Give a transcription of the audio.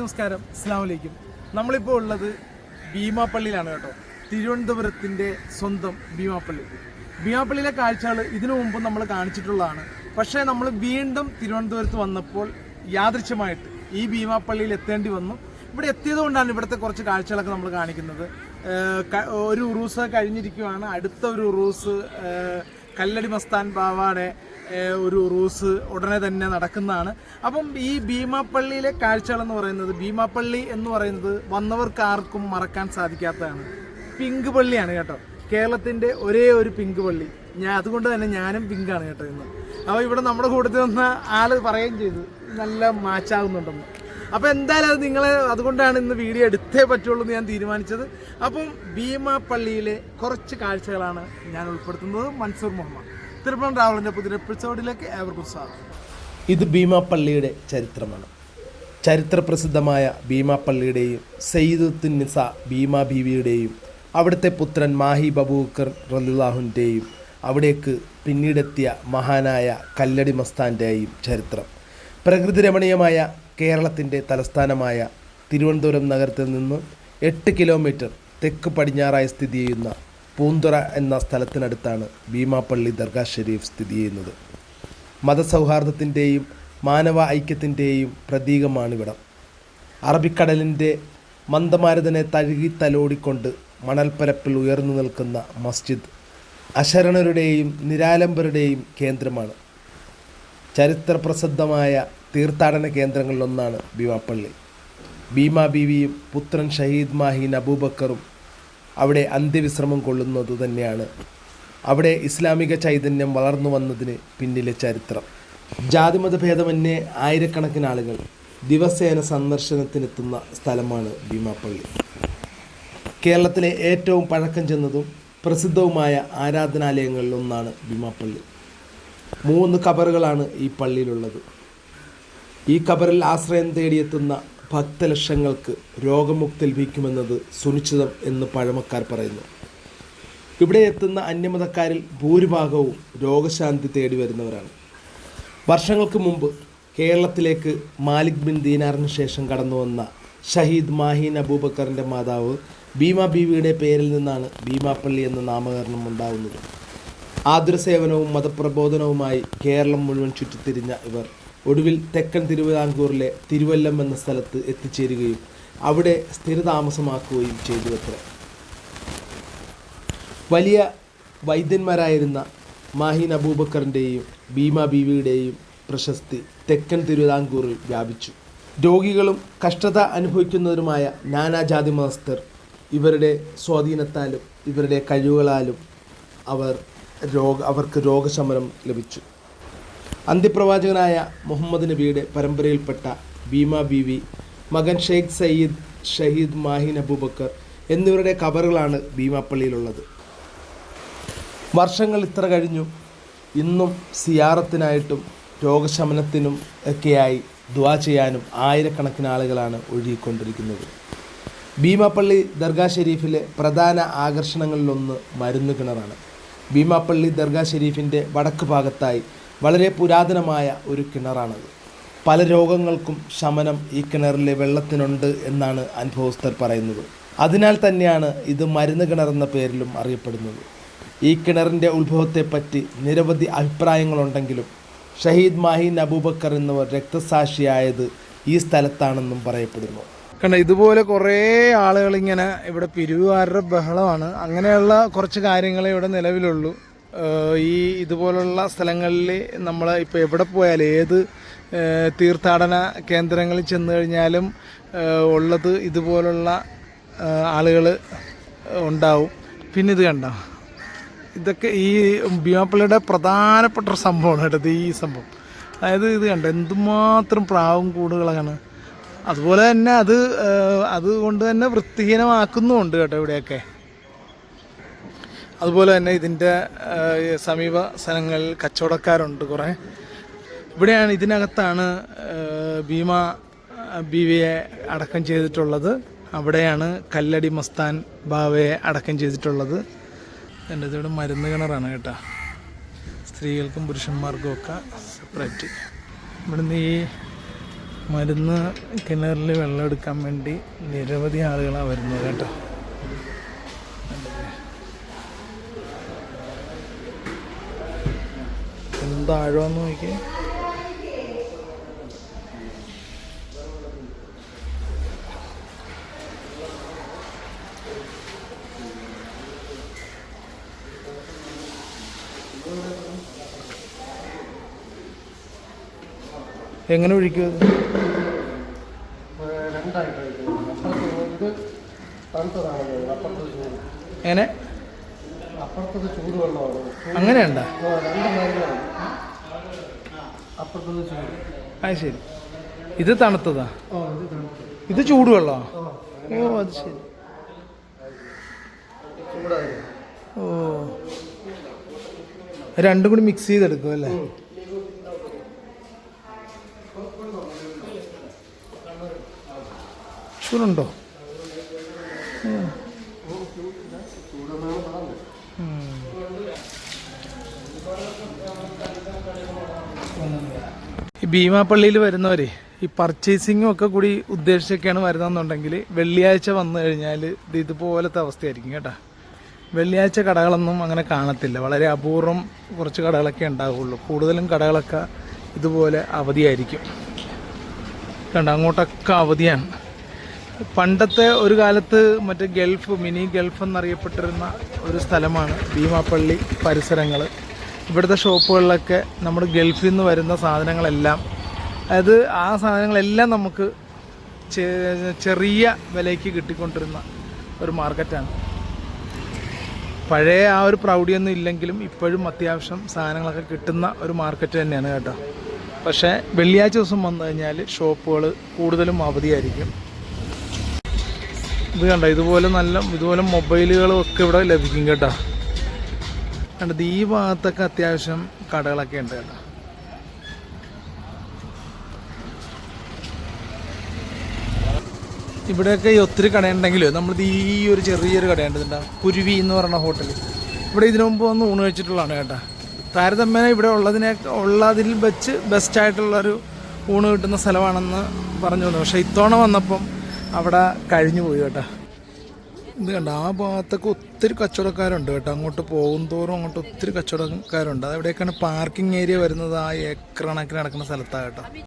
നമസ്കാരം, അസ്സലാമു അലൈക്കും. നമ്മളിപ്പോൾ ഉള്ളത് ഭീമാപ്പള്ളിയിലാണ് കേട്ടോ. തിരുവനന്തപുരത്തിൻ്റെ സ്വന്തം ഭീമാപ്പള്ളി. ഭീമാപ്പള്ളിയിലെ കാഴ്ചകൾ ഇതിനു മുമ്പ് നമ്മൾ കാണിച്ചിട്ടുള്ളതാണ്. പക്ഷേ നമ്മൾ വീണ്ടും തിരുവനന്തപുരത്ത് വന്നപ്പോൾ യാദൃച്ഛമായിട്ട് ഈ ഭീമാപ്പള്ളിയിൽ എത്തേണ്ടി വന്നു. ഇവിടെ എത്തിയതുകൊണ്ടാണ് ഇവിടുത്തെ കുറച്ച് കാഴ്ചകളൊക്കെ നമ്മൾ കാണിക്കുന്നത്. ഒരു ഉറൂസ് കഴിഞ്ഞിരിക്കുകയാണ്. അടുത്ത ഒരു ഉറൂസ് കല്ലടി മസ്താൻ ബാവയുടെ ഒരു ഉറൂസ് ഉടനെ തന്നെ നടക്കുന്നതാണ്. അപ്പം ഈ ഭീമാപ്പള്ളിയിലെ കാഴ്ചകളെന്ന് പറയുന്നത്, ഭീമാപ്പള്ളി എന്ന് പറയുന്നത് വന്നവർക്കാർക്കും മറക്കാൻ സാധിക്കാത്തതാണ്. പിങ്ക് പള്ളിയാണ് കേട്ടോ, കേരളത്തിൻ്റെ ഒരേ ഒരു പിങ്ക് പള്ളി. അതുകൊണ്ട് തന്നെ ഞാനും പിങ്കാണ് കേട്ടോ ഇന്ന്. അപ്പോൾ ഇവിടെ നമ്മുടെ കൂട്ടത്തിൽ വന്ന ആൾ പറയുകയും ചെയ്തു നല്ല മാച്ചാകുന്നുണ്ടെന്ന്. അപ്പോൾ എന്തായാലും അത് അതുകൊണ്ടാണ് ഇന്ന് വീഡിയോ എടുത്തേ പറ്റുള്ളൂ എന്ന് ഞാൻ തീരുമാനിച്ചത്. അപ്പം ഭീമാപ്പള്ളിയിലെ കുറച്ച് കാഴ്ചകളാണ് ഞാൻ ഉൾപ്പെടുത്തുന്നത്. മൻസൂർ മുഹമ്മദ്, തിരുപ്പണം ട്രാവലിൻ്റെ പുതിയ എപ്പിസോഡിലേക്ക് ഏവർക്കും സ്വാഗതം. ഇത് ഭീമാപ്പള്ളിയുടെ ചരിത്രമാണ്. ചരിത്രപ്രസിദ്ധമായ ഭീമാപ്പള്ളിയുടെയും സയ്യിദത്തുൻ നിസ ഭീമാ ബീവിയുടെയും അവിടുത്തെ പുത്രൻ മാഹി ബബൂക്കർ റളിയല്ലാഹുവിൻ്റെയും അവിടേക്ക് പിന്നീടെത്തിയ മഹാനായ കല്ലടി മസ്താൻ്റെയും ചരിത്രം. പ്രകൃതി രമണീയമായ കേരളത്തിൻ്റെ തലസ്ഥാനമായ തിരുവനന്തപുരം നഗരത്തിൽ നിന്ന് 8 കിലോമീറ്റർ തെക്ക് പടിഞ്ഞാറായി സ്ഥിതി ചെയ്യുന്ന പൂന്തുറ എന്ന സ്ഥലത്തിനടുത്താണ് ഭീമാപ്പള്ളി ദർഗാ ഷെരീഫ് സ്ഥിതി ചെയ്യുന്നത്. മതസൗഹാർദ്ദത്തിൻ്റെയും മാനവ ഐക്യത്തിൻ്റെയും പ്രതീകമാണിവിടം. അറബിക്കടലിൻ്റെ മന്ദമാരുതനെ തഴുകിത്തലോടിക്കൊണ്ട് മണൽപ്പരപ്പിൽ ഉയർന്നു നിൽക്കുന്ന മസ്ജിദ് അശരണരുടെയും നിരാലംബരുടെയും കേന്ദ്രമാണ്. ചരിത്രപ്രസിദ്ധമായ തീർത്ഥാടന കേന്ദ്രങ്ങളിലൊന്നാണ് ഭീമാപ്പള്ളി. ഭീമാ ബീവിയും പുത്രൻ ഷഹീദ് മാഹിൻ അബൂബക്കറും അവിടെ അന്ത്യവിശ്രമം കൊള്ളുന്നത് തന്നെയാണ് അവിടെ ഇസ്ലാമിക ചൈതന്യം വളർന്നു വന്നതിന് പിന്നിലെ ചരിത്രം. ജാതിമതഭേദമന്യേ ആയിരക്കണക്കിന് ആളുകൾ ദിവസേന സന്ദർശനത്തിനെത്തുന്ന സ്ഥലമാണ് ഭീമാപ്പള്ളി. കേരളത്തിലെ ഏറ്റവും പഴക്കം ചെന്നതും പ്രസിദ്ധവുമായ ആരാധനാലയങ്ങളിലൊന്നാണ് ഭീമാപ്പള്ളി. 3 ഖബറുകളാണ് ഈ പള്ളിയിലുള്ളത്. ഈ ഖബറിൽ ആശ്രയം തേടിയെത്തുന്ന ഭക്തലക്ഷങ്ങൾക്ക് രോഗമുക്തി ലഭിക്കുമെന്നത് സുനിശ്ചിതം എന്ന് പഴമക്കാർ പറയുന്നു. ഇവിടെ എത്തുന്ന അന്യമതക്കാരിൽ ഭൂരിഭാഗവും രോഗശാന്തി തേടി വരുന്നവരാണ്. വർഷങ്ങൾക്ക് മുമ്പ് കേരളത്തിലേക്ക് മാലിക് ബിൻ ദീനാറിന് ശേഷം കടന്നു വന്ന ഷഹീദ് മാഹിൻ അബൂബക്കറിൻ്റെ മാതാവ് ഭീമാ ബീവിയുടെ പേരിൽ നിന്നാണ് ഭീമാപ്പള്ളി എന്ന നാമകരണം ഉണ്ടാകുന്നത്. ആതുര സേവനവും മതപ്രബോധനവുമായി കേരളം മുഴുവൻ ചുറ്റിത്തിരിഞ്ഞ ഇവർ ഒടുവിൽ തെക്കൻ തിരുവിതാംകൂറിലെ തിരുവല്ലം എന്ന സ്ഥലത്ത് എത്തിച്ചേരുകയും അവിടെ സ്ഥിരതാമസമാക്കുകയും ചെയ്തുവത്രേ. വലിയ വൈദ്യന്മാരായിരുന്ന മാഹിൻ അബൂബക്കറിൻ്റെയും ഭീമാ ബീവിയുടെയും പ്രശസ്തി തെക്കൻ തിരുവിതാംകൂറിൽ വ്യാപിച്ചു. രോഗികളും കഷ്ടത അനുഭവിക്കുന്നവരുമായ നാനാജാതി മതസ്ഥർ ഇവരുടെ സ്വാധീനത്താലും ഇവരുടെ കഴിവുകളാലും അവർക്ക് രോഗശമനം ലഭിച്ചു. അന്ത്യപ്രവാചകനായ മുഹമ്മദ് നബിയുടെ പരമ്പരയിൽപ്പെട്ട ഭീമാ ബീവി, മകൻ ഷെയ്ഖ് സയ്യിദ് ഷഹീദ് മാഹിൻ അബൂബക്കർ എന്നിവരുടെ ഖബറുകളാണ് ഭീമാപ്പള്ളിയിലുള്ളത്. വർഷങ്ങൾ ഇത്ര കഴിഞ്ഞു ഇന്നും സിയാറത്തിനായിട്ടും രോഗശമനത്തിനും ഒക്കെയായി ദുആ ചെയ്യാനും ആയിരക്കണക്കിന് ആളുകളാണ് ഒഴുകിക്കൊണ്ടിരിക്കുന്നത്. ഭീമാപ്പള്ളി ദർഗാ ഷെരീഫിലെ പ്രധാന ആകർഷണങ്ങളിലൊന്ന് മരുന്ന് കിണറാണ്. ഭീമാപ്പള്ളി ദർഗാ ഷെരീഫിൻ്റെ വടക്ക് ഭാഗത്തായി വളരെ പുരാതനമായ ഒരു കിണറാണത്. പല രോഗങ്ങൾക്കും ശമനം ഈ കിണറിലെ വെള്ളത്തിനുണ്ട് എന്നാണ് അനുഭവസ്ഥർ പറയുന്നത്. അതിനാൽ തന്നെയാണ് ഇത് മരുന്ന് കിണറെന്ന പേരിലും അറിയപ്പെടുന്നത്. ഈ കിണറിൻ്റെ ഉത്ഭവത്തെപ്പറ്റി നിരവധി അഭിപ്രായങ്ങളുണ്ടെങ്കിലും ഷഹീദ് മാഹിൻ അബൂബക്കർ എന്നിവർ രക്തസാക്ഷിയായത് ഈ സ്ഥലത്താണെന്നും പറയപ്പെടുന്നു. കണ്ട, ഇതുപോലെ കുറേ ആളുകളിങ്ങനെ ഇവിടെ പിരിവുകാരുടെ ബഹളമാണ്. അങ്ങനെയുള്ള കുറച്ച് കാര്യങ്ങളെ ഇവിടെ നിലവിലുള്ളൂ. ഈ ഇതുപോലുള്ള സ്ഥലങ്ങളിൽ നമ്മൾ ഇപ്പോൾ എവിടെ പോയാലും ഏത് തീർത്ഥാടന കേന്ദ്രങ്ങളിൽ ചെന്ന് കഴിഞ്ഞാലും ഉള്ളത് ഇതുപോലുള്ള ആളുകൾ ഉണ്ടാവും. പിന്നെ ഇത് കണ്ട, ഇതൊക്കെ ഈ ഭീമാപ്പള്ളിയുടെ പ്രധാനപ്പെട്ട ഒരു സംഭവമാണ് കേട്ടത് ഈ സംഭവം. അതായത് ഇത് കണ്ട എന്തുമാത്രം പ്രാവും കൂടുകളാണ്. അതുപോലെ തന്നെ അതുകൊണ്ട് തന്നെ വൃത്തിഹീനമാക്കുന്നുമുണ്ട് കേട്ടോ ഇവിടെയൊക്കെ. അതുപോലെ തന്നെ ഇതിൻ്റെ സമീപ സ്ഥലങ്ങളിൽ കച്ചവടക്കാരുണ്ട് കുറേ. ഇവിടെയാണ്, ഇതിനകത്താണ് ഭീമാ ബീവിയെ അടക്കം ചെയ്തിട്ടുള്ളത്. അവിടെയാണ് കല്ലടി മസ്താൻ ബാവയെ അടക്കം ചെയ്തിട്ടുള്ളത്. എൻ്റെ ഇവിടെ മരുന്ന് കിണറാണ് കേട്ടോ. സ്ത്രീകൾക്കും പുരുഷന്മാർക്കും ഒക്കെ സെപ്പറേറ്റ്. ഇവിടുന്ന് ഈ മരുന്ന് കിണറിൽ വെള്ളം എടുക്കാൻ വേണ്ടി നിരവധി ആളുകളാണ് വരുന്നത് കേട്ടോ. എന്താഴമെന്ന് നോക്കിയേ. എങ്ങനെ ഒഴിക്കും അത്? എങ്ങനെ അങ്ങനെയുണ്ടോ? അത് ശരി. ഇത് തണുത്തതാ, ഇത് ചൂടുവെള്ളോ? ഓ അത് ശരി. ഓ രണ്ടും കൂടി മിക്സ് ചെയ്തെടുക്കും അല്ലേ? ചൂടുണ്ടോ? ഈ ഭീമാപ്പള്ളിയിൽ വരുന്നവരെ ഈ പർച്ചേസിങ്ങും ഒക്കെ കൂടി ഉദ്ദേശിച്ചൊക്കെയാണ് വരുന്നതെന്നുണ്ടെങ്കിൽ വെള്ളിയാഴ്ച വന്നു കഴിഞ്ഞാൽ ഇത് ഇതുപോലത്തെ അവസ്ഥയായിരിക്കും കേട്ടോ. വെള്ളിയാഴ്ച കടകളൊന്നും അങ്ങനെ കാണത്തില്ല, വളരെ അപൂർവം കുറച്ച് കടകളൊക്കെ ഉണ്ടാവുള്ളൂ. കൂടുതലും കടകളൊക്കെ ഇതുപോലെ അവധിയായിരിക്കും. കണ്ട അങ്ങോട്ടൊക്കെ അവധിയാണ്. പണ്ടത്തെ ഒരു കാലത്ത് മറ്റേ ഗൾഫ്, മിനി ഗൾഫ് എന്നറിയപ്പെട്ടിരുന്ന ഒരു സ്ഥലമാണ് ഭീമാപ്പള്ളി പരിസരങ്ങൾ. ഇവിടുത്തെ ഷോപ്പുകളിലൊക്കെ നമ്മുടെ ഗൾഫിൽ നിന്ന് വരുന്ന സാധനങ്ങളെല്ലാം, അതായത് ആ സാധനങ്ങളെല്ലാം നമുക്ക് ചെറിയ വിലയ്ക്ക് കിട്ടിക്കൊണ്ടിരുന്ന ഒരു മാർക്കറ്റാണ്. പഴയ ആ ഒരു പ്രൗഢിയൊന്നും ഇല്ലെങ്കിലും ഇപ്പോഴും അത്യാവശ്യം സാധനങ്ങളൊക്കെ കിട്ടുന്ന ഒരു മാർക്കറ്റ് തന്നെയാണ് കേട്ടോ. പക്ഷേ വെള്ളിയാഴ്ച ദിവസം വന്നു കഴിഞ്ഞാൽ ഷോപ്പുകൾ കൂടുതലും അവധിയായിരിക്കും. ഇത് കണ്ടോ, ഇതുപോലെ മൊബൈലുകളും ഒക്കെ ഇവിടെ ലഭിക്കും കേട്ടോ. കണ്ടത് ഈ ഭാഗത്തൊക്കെ അത്യാവശ്യം കടകളൊക്കെ ഉണ്ട് കേട്ടോ. ഇവിടെയൊക്കെ ഈ ഒത്തിരി കടയുണ്ടെങ്കിലും നമ്മളിത് ഈ ഒരു ചെറിയൊരു കടയുണ്ട്, കുരുവി എന്ന് പറയുന്ന ഹോട്ടൽ. ഇവിടെ ഇതിനു മുമ്പ് വന്ന് ഊണ് കഴിച്ചിട്ടുള്ളതാണ് കേട്ടോ. താരതമ്യേന ഇവിടെ ഉള്ളതിൽ വെച്ച് ബെസ്റ്റായിട്ടുള്ളൊരു ഊണ് കിട്ടുന്ന സ്ഥലമാണെന്ന് പറഞ്ഞു വന്നു. പക്ഷേ ഇത്തവണ വന്നപ്പം അവിടെ കഴിഞ്ഞു പോയി കേട്ടോ. ഇത് കണ്ട ആ ഭാഗത്തൊക്കെ ഒത്തിരി കച്ചവടക്കാരുണ്ട് കേട്ടോ. അങ്ങോട്ട് പോകും തോറും അങ്ങോട്ട് ഒത്തിരി കച്ചവടക്കാരുണ്ട്. അതെവിടെയൊക്കെയാണ് പാർക്കിംഗ് ഏരിയ വരുന്നത്, ആ ഏക്കർ കണക്കിന് നടക്കുന്ന സ്ഥലത്താണ് കേട്ടോ.